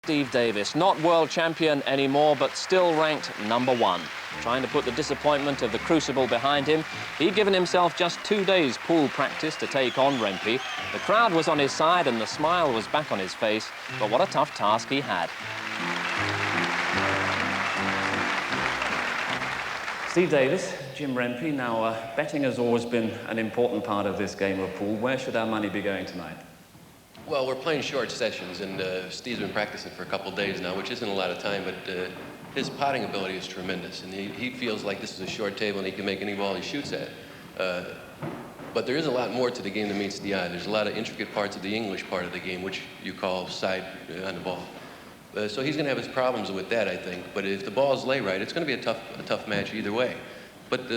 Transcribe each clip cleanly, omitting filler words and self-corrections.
Steve Davis, not world champion anymore, but still ranked #1. Trying to put the disappointment of the Crucible behind him, he'd given himself just 2 days pool practice to take on Rempe. The crowd was on his side and the smile was back on his face, but what a tough task he had. Steve Davis, Jim Rempe. Now, betting has always been an important part of this game of pool. Where should our money be going tonight? Well, we're playing short sessions, and Steve's been practicing for a couple of days now, which isn't a lot of time, but his potting ability is tremendous, and he feels like this is a short table and he can make any ball he shoots at. But there is a lot more to the game than meets the eye. There's a lot of intricate parts of the English part of the game, which you call side on the ball. So he's going to have his problems with that, I think. But if the balls lay right, it's going to be a tough match either way. But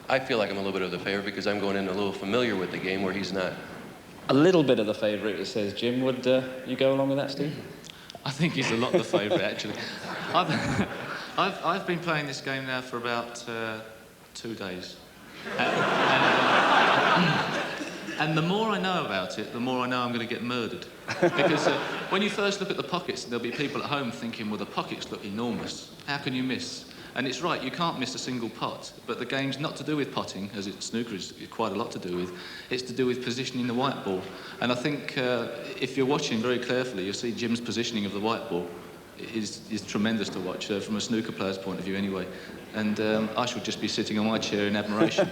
I feel like I'm a little bit of the favorite because I'm going in a little familiar with the game where he's not. A little bit of the favourite, it says Jim. Would you go along with that, Steve? I think he's a lot the favourite, actually. I've been playing this game now for about 2 days. And the more I know about it, the more I know I'm going to get murdered. Because when you first look at the pockets, there'll be people at home thinking, well, the pockets look enormous. How can you miss? And it's right, you can't miss a single pot. But the game's not to do with potting, as snooker is quite a lot to do with. It's to do with positioning the white ball. And I think if you're watching very carefully, you'll see Jim's positioning of the white ball is tremendous to watch, from a snooker player's point of view anyway. And I should just be sitting on my chair in admiration.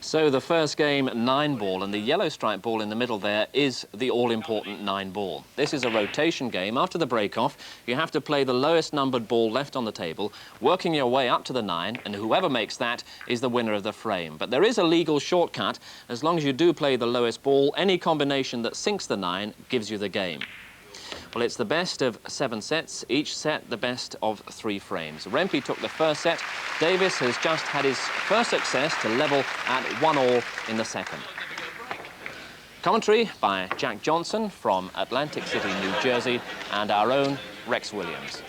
So the first game, 9-ball, and the yellow stripe ball in the middle there is the all-important 9-ball. This is a rotation game. After the break-off, you have to play the lowest numbered ball left on the table, working your way up to the 9, and whoever makes that is the winner of the frame. But there is a legal shortcut. As long as you do play the lowest ball, any combination that sinks the 9 gives you the game. Well, it's the best of 7 sets, each set the best of 3 frames. Rempe took the first set. Davis has just had his first success to level at 1-all in the second. Commentary by Jack Johnson from Atlantic City, New Jersey, and our own Rex Williams.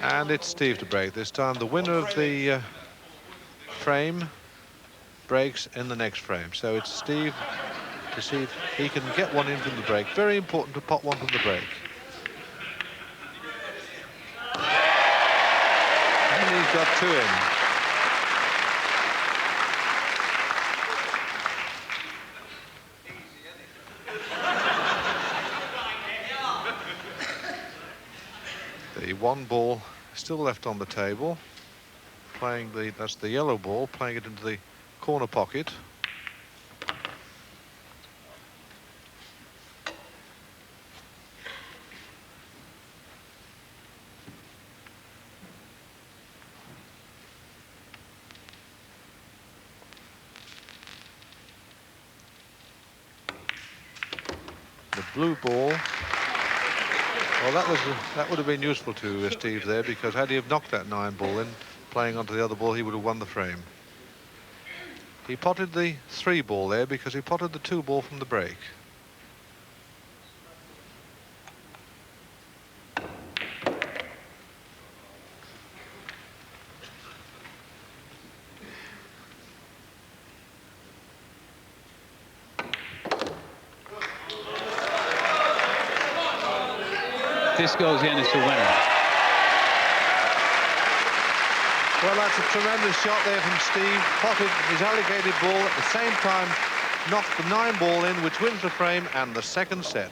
And it's Steve to break this time. The winner of the frame breaks in the next frame. So it's Steve to see if he can get one in from the break. Very important to pot one from the break. And he's got 2 in. The 1 ball still left on the table. That's the yellow ball, playing it into the corner pocket. The blue ball, well, that would have been useful to Steve there, because had he have knocked that 9-ball in, playing onto the other ball, he would have won the frame. He potted the 3-ball there because he potted the 2-ball from the break. This goes in as the winner. Well, that's a tremendous shot there from Steve. Potted his alligator ball at the same time, knocked the 9-ball in, which wins the frame and the second set.